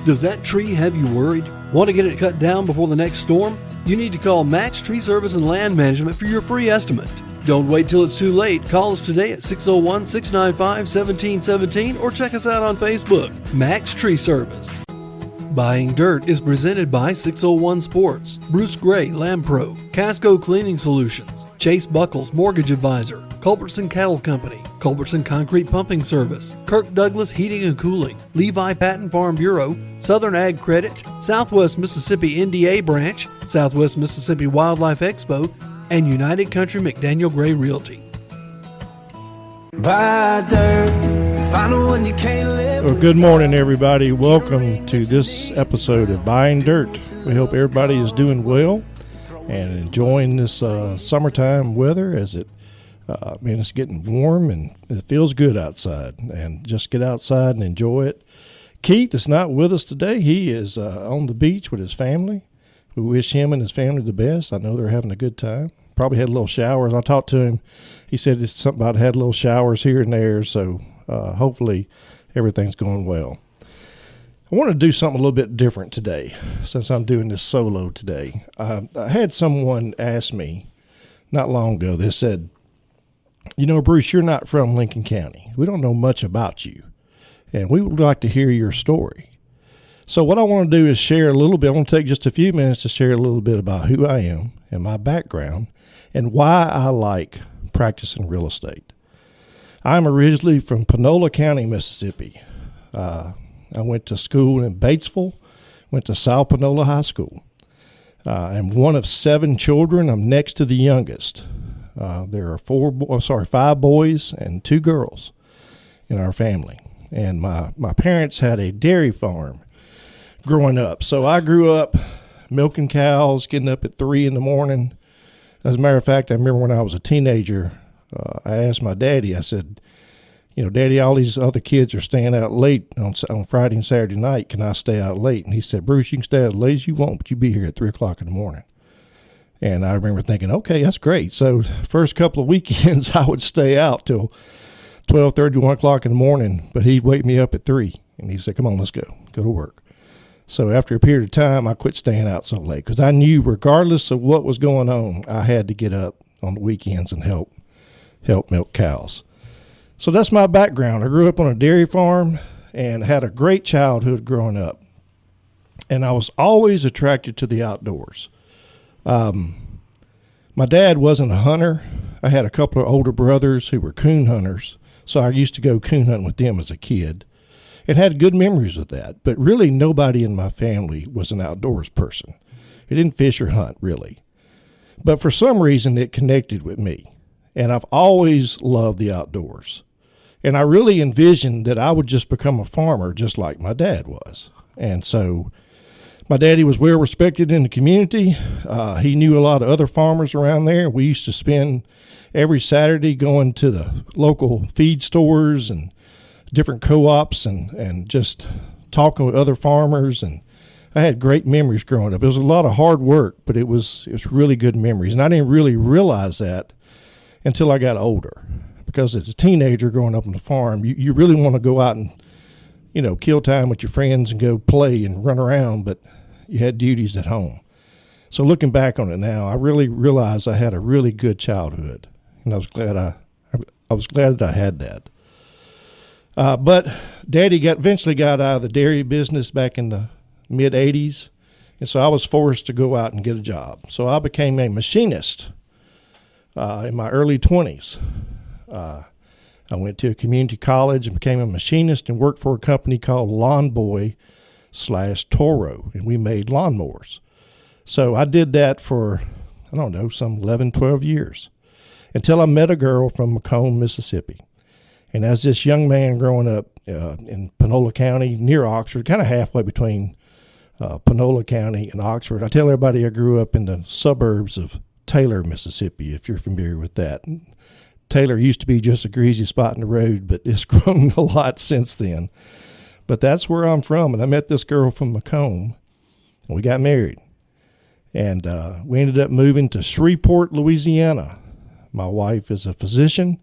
Does that tree have you worried? Want to get it cut down before the next storm? You need to call Max Tree Service and Land Management for your free estimate. Don't wait till it's too late. Call us today at 601-695-1717 or check us out on Facebook. Max Tree Service. Buying Dirt is presented by 601 Sports, Bruce Gray Lampro, Casco Cleaning Solutions, Chase Buckles Mortgage Advisor, Culbertson Cattle Company, Culbertson Concrete Pumping Service, Kirk Douglas Heating and Cooling, Levi Patton Farm Bureau, Southern Ag Credit, Southwest Mississippi NDA Branch, Southwest Mississippi Wildlife Expo, and United Country McDaniel Gray Realty. Buy dirt, find one you can't live. Well, good morning, everybody. Welcome to this episode of Buying Dirt. We hope everybody is doing well and enjoying this summertime weather as it's getting warm and it feels good outside. And just get outside and enjoy it. Keith is not with us today. He is on the beach with his family. We wish him and his family the best. I know they're having a good time. Probably had little showers. I talked to him. He said it's something about had little showers here and there. So hopefully everything's going well. I want to do something a little bit different today since I'm doing this solo today. I had someone ask me not long ago. They said, you know, Bruce, you're not from Lincoln County. We don't know much about you, and we would like to hear your story. So what I want to do is share a little bit. I want to take just a few minutes to share a little bit about who I am and my background and why I like practicing real estate. I'm originally from Panola County, Mississippi. I went to school in Batesville, went to South Panola High School. I'm one of 7 children. I'm next to the youngest. There are 5 boys and 2 girls in our family. And my parents had a dairy farm growing up. So I grew up milking cows, getting up at 3 in the morning. As a matter of fact, I remember when I was a teenager, I asked my daddy, I said, you know, Daddy, all these other kids are staying out late on Friday and Saturday night. Can I stay out late? And he said, Bruce, you can stay out as late as you want, but you be here at 3 o'clock in the morning. And I remember thinking, okay, that's great. So first couple of weekends, I would stay out till 12:30, 1 o'clock in the morning, but he'd wake me up at 3. And he said, come on, let's go to work. So after a period of time, I quit staying out so late because I knew regardless of what was going on, I had to get up on the weekends and help milk cows. So that's my background. I grew up on a dairy farm and had a great childhood growing up. And I was always attracted to the outdoors. My dad wasn't a hunter. I had a couple of older brothers who were coon hunters. So I used to go coon hunting with them as a kid. And had good memories with that, but really nobody in my family was an outdoors person. They didn't fish or hunt, really. But for some reason, it connected with me, and I've always loved the outdoors. And I really envisioned that I would just become a farmer just like my dad was. And so my daddy was well respected in the community. He knew a lot of other farmers around there. We used to spend every Saturday going to the local feed stores and different co-ops and just talking with other farmers, and I had great memories growing up. It was a lot of hard work, but it was really good memories, and I didn't really realize that until I got older, because as a teenager growing up on the farm, you really want to go out and, you know, kill time with your friends and go play and run around, but you had duties at home. So looking back on it now, I really realized I had a really good childhood, and I was glad that I had that. But Daddy eventually got out of the dairy business back in the mid-'80s, and so I was forced to go out and get a job. So I became a machinist in my early 20s. I went to a community college and became a machinist and worked for a company called Lawn Boy /Toro, and we made lawnmowers. So I did that for, some 11, 12 years until I met a girl from Macomb, Mississippi. And as this young man growing up in Panola County, near Oxford, kind of halfway between Panola County and Oxford, I tell everybody I grew up in the suburbs of Taylor, Mississippi, if you're familiar with that. Taylor used to be just a greasy spot in the road, but it's grown a lot since then. But that's where I'm from, and I met this girl from Macomb, and we got married. And we ended up moving to Shreveport, Louisiana. My wife is a physician.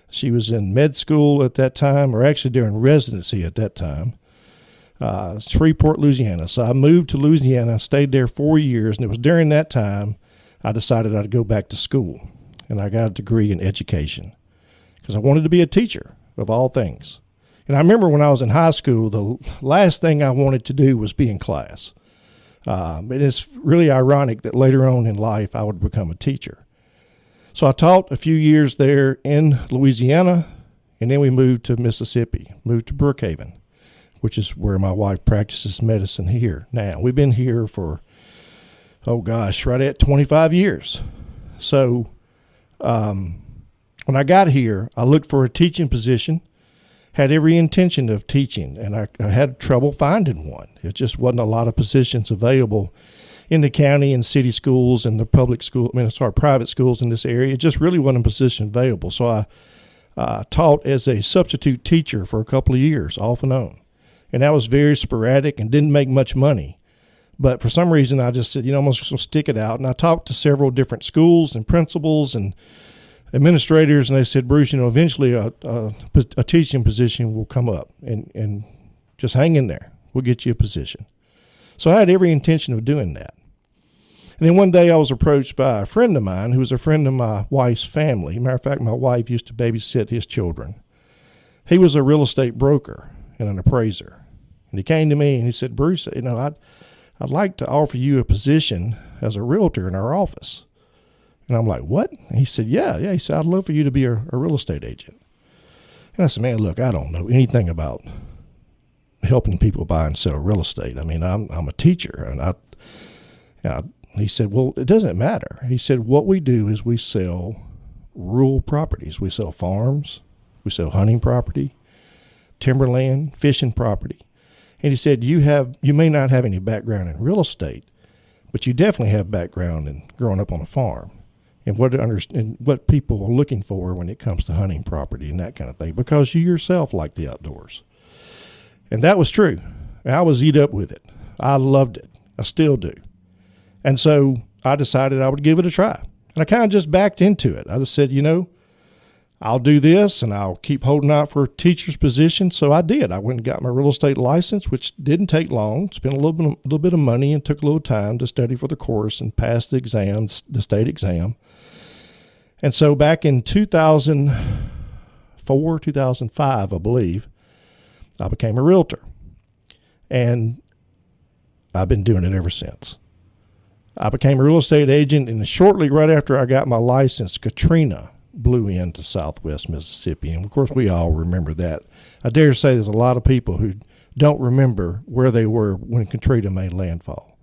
She was in med school at that time, or actually during residency at that time. Shreveport, Louisiana. So I moved to Louisiana, stayed there 4 years, and it was during that time I decided I'd go back to school, and I got a degree in education because I wanted to be a teacher of all things. And I remember when I was in high school, the last thing I wanted to do was be in class. It is really ironic that later on in life I would become a teacher. So I taught a few years there in Louisiana, and then we moved to Mississippi, moved to Brookhaven, which is where my wife practices medicine here now. We've been here for, right at 25 years. So when I got here, I looked for a teaching position, had every intention of teaching, and I had trouble finding one. It just wasn't a lot of positions available in the county and city schools and the private schools in this area. It just really wasn't a position available. So I taught as a substitute teacher for a couple of years, off and on. And that was very sporadic and didn't make much money. But for some reason, I just said, I'm just going to stick it out. And I talked to several different schools and principals and administrators, and they said, Bruce, eventually a teaching position will come up, and just hang in there. We'll get you a position. So I had every intention of doing that. And then one day I was approached by a friend of mine who was a friend of my wife's family. Matter of fact, my wife used to babysit his children. He was a real estate broker and an appraiser. And he came to me and he said, Bruce, I'd like to offer you a position as a realtor in our office. And I'm like, what? And he said, yeah. He said, I'd love for you to be a real estate agent. And I said, man, look, I don't know anything about helping people buy and sell real estate. I mean, I'm a teacher. And he said, well, it doesn't matter. He said, what we do is we sell rural properties. We sell farms. We sell hunting property, timberland, fishing property. And he said, you may not have any background in real estate, but you definitely have background in growing up on a farm and what people are looking for when it comes to hunting property and that kind of thing, because you yourself like the outdoors. And that was true. I was eat up with it. I loved it. I still do. And so I decided I would give it a try. And I kind of just backed into it. I just said, I'll do this and I'll keep holding out for a teacher's position. So I did. I went and got my real estate license, which didn't take long, spent a little bit of money and took a little time to study for the course and pass the exam, the state exam. And so back in 2004, 2005, I believe, I became a realtor. And I've been doing it ever since. I became a real estate agent, and shortly right after I got my license, Katrina blew into Southwest Mississippi. And of course, we all remember that. I dare say there's a lot of people who don't remember where they were when Katrina made landfall.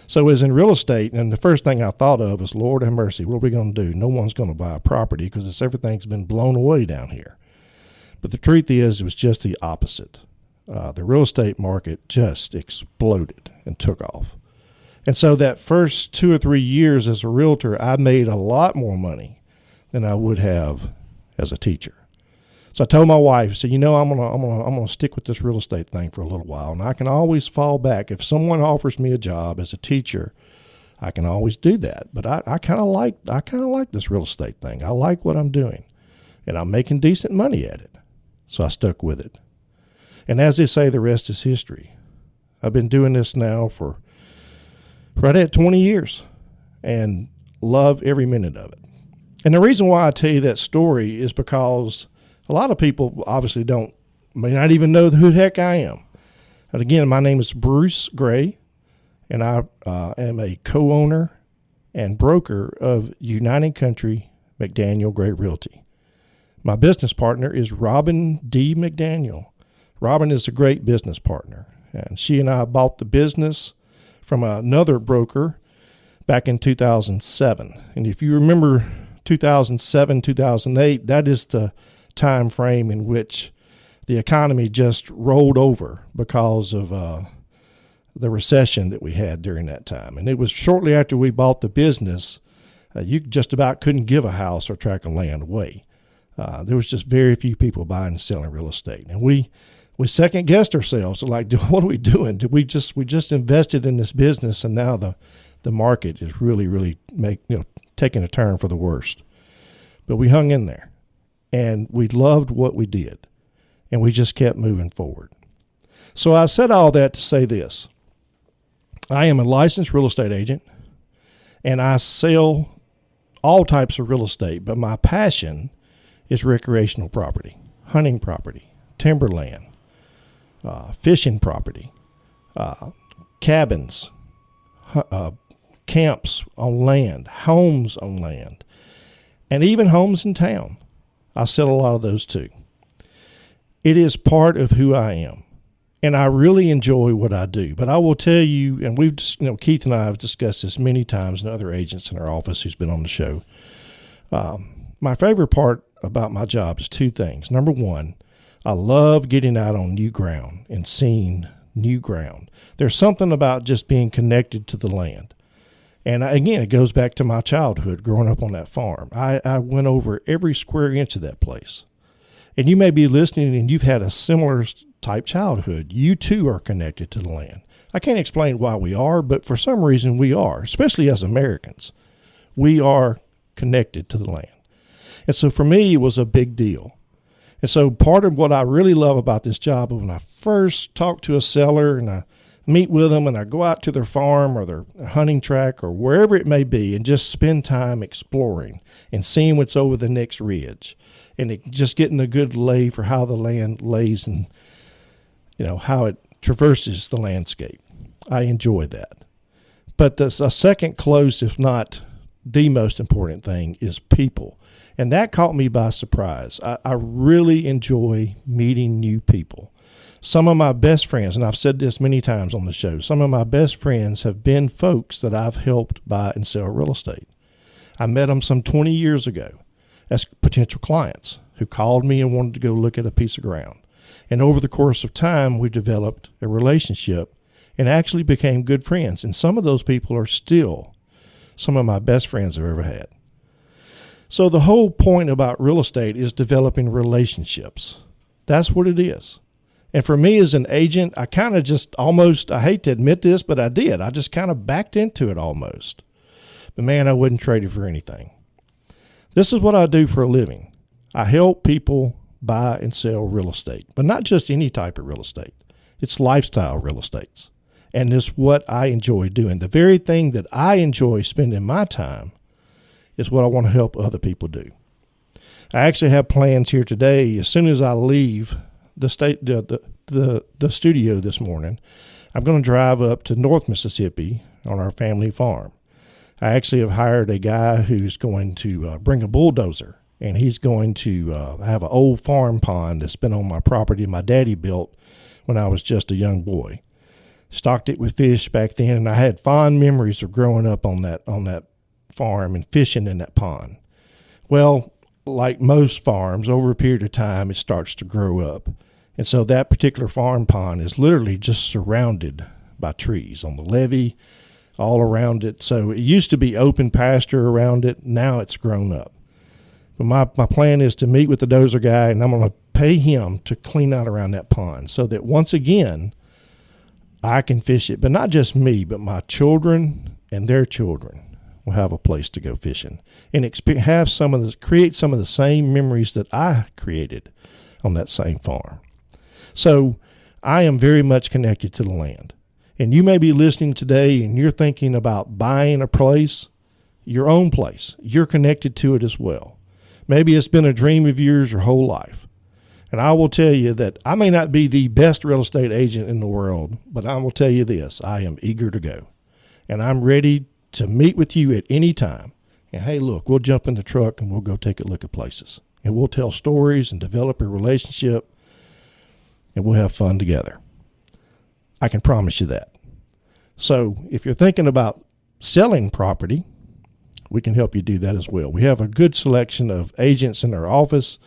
So it was in real estate, and the first thing I thought of was, Lord have mercy, what are we going to do? No one's going to buy a property because everything's been blown away down here. But the truth is, it was just the opposite. The real estate market just exploded and took off. And so that first 2 or 3 years as a realtor, I made a lot more money than I would have as a teacher. So I told my wife, I said, I'm gonna stick with this real estate thing for a little while, and I can always fall back. If someone offers me a job as a teacher, I can always do that. But I kind of like this real estate thing. I like what I'm doing, and I'm making decent money at it. So I stuck with it. And as they say, the rest is history. I've been doing this now for right at 20 years and love every minute of it. And the reason why I tell you that story is because a lot of people obviously may not even know who the heck I am. But again, my name is Bruce Gray, and I am a co-owner and broker of United Country McDaniel Gray Realty. My business partner is Robin D. McDaniel. Robin is a great business partner, and she and I bought the business from another broker back in 2007. And if you remember 2007, 2008, that is the time frame in which the economy just rolled over because of the recession that we had during that time. And it was shortly after we bought the business, you just about couldn't give a house or tract of land away. There was just very few people buying and selling real estate. And we second guessed ourselves, like, what are we doing? We just invested in this business, and now the market is really taking a turn for the worst. But we hung in there, and we loved what we did, and we just kept moving forward. So I said all that to say this. I am a licensed real estate agent, and I sell all types of real estate, but my passion is recreational property, hunting property, timberland, fishing property, cabins, camps on land, homes on land, and even homes in town. I sell a lot of those too. It is part of who I am, and I really enjoy what I do. But I will tell you, and we've just, Keith and I have discussed this many times, and other agents in our office who's been on the show. My favorite part about my job is two things. Number one, I love getting out on new ground and seeing new ground. There's something about just being connected to the land. And again, it goes back to my childhood growing up on that farm. I went over every square inch of that place. And you may be listening and you've had a similar type childhood. You too are connected to the land. I can't explain why we are, but for some reason we are, especially as Americans. We are connected to the land. And so for me, it was a big deal. And so part of what I really love about this job is when I first talk to a seller and I meet with them and I go out to their farm or their hunting track or wherever it may be and just spend time exploring and seeing what's over the next ridge and just getting a good lay for how the land lays and, how it traverses the landscape. I enjoy that. But a second close, if not the most important thing, is people. And that caught me by surprise. I really enjoy meeting new people. Some of my best friends, and I've said this many times on the show, some of my best friends have been folks that I've helped buy and sell real estate. I met them some 20 years ago as potential clients who called me and wanted to go look at a piece of ground. And over the course of time, we developed a relationship and actually became good friends. And some of those people are still some of my best friends I've ever had. So the whole point about real estate is developing relationships. That's what it is. And for me as an agent, I kind of just almost, I hate to admit this, but I did. I just kind of backed into it almost. But man, I wouldn't trade it for anything. This is what I do for a living. I help people buy and sell real estate, but not just any type of real estate. It's lifestyle real estates. And it's what I enjoy doing. The very thing that I enjoy spending my time is what I want to help other people do. I actually have plans here today. As soon as I leave the studio this morning, I'm going to drive up to North Mississippi on our family farm. I actually have hired a guy who's going to bring a bulldozer, and he's going to have an old farm pond that's been on my property my daddy built when I was just a young boy. Stocked it with fish back then, and I had fond memories of growing up on that farm and fishing in that pond. Well, like most farms, over a period of time, it starts to grow up. And so that particular farm pond is literally just surrounded by trees on the levee, all around it. So it used to be open pasture around it. Now it's grown up. But my plan is to meet with the dozer guy, and I'm going to pay him to clean out around that pond so that once again, I can fish it. But not just me, but my children and their children will have a place to go fishing and create some of the same memories that I created on that same farm. So I am very much connected to the land. And you may be listening today and you're thinking about buying a place, your own place. You're connected to it as well. Maybe it's been a dream of yours your whole life. And I will tell you that I may not be the best real estate agent in the world, but I will tell you this, I am eager to go. And I'm ready to meet with you at any time. And hey, look, we'll jump in the truck and we'll go take a look at places. And we'll tell stories and develop a relationship, and we'll have fun together. I can promise you that. So if you're thinking about selling property, we can help you do that as well. We have a good selection of agents in our office,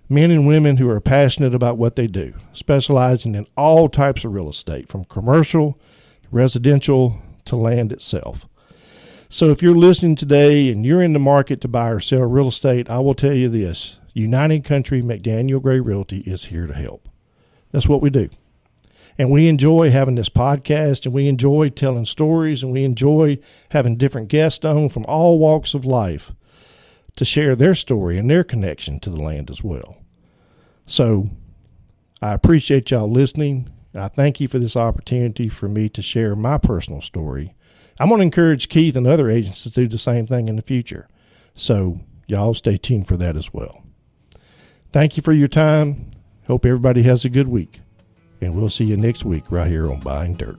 men and women who are passionate about what they do, specializing in all types of real estate, from commercial, residential, to land itself. So if you're listening today and you're in the market to buy or sell real estate, I will tell you this, United Country McDaniel Gray Realty is here to help. That's what we do. And we enjoy having this podcast, and we enjoy telling stories, and we enjoy having different guests on from all walks of life to share their story and their connection to the land as well. So I appreciate y'all listening. And I thank you for this opportunity for me to share my personal story. I'm going to encourage Keith and other agents to do the same thing in the future. So y'all stay tuned for that as well. Thank you for your time. Hope everybody has a good week. And we'll see you next week right here on Buying Dirt.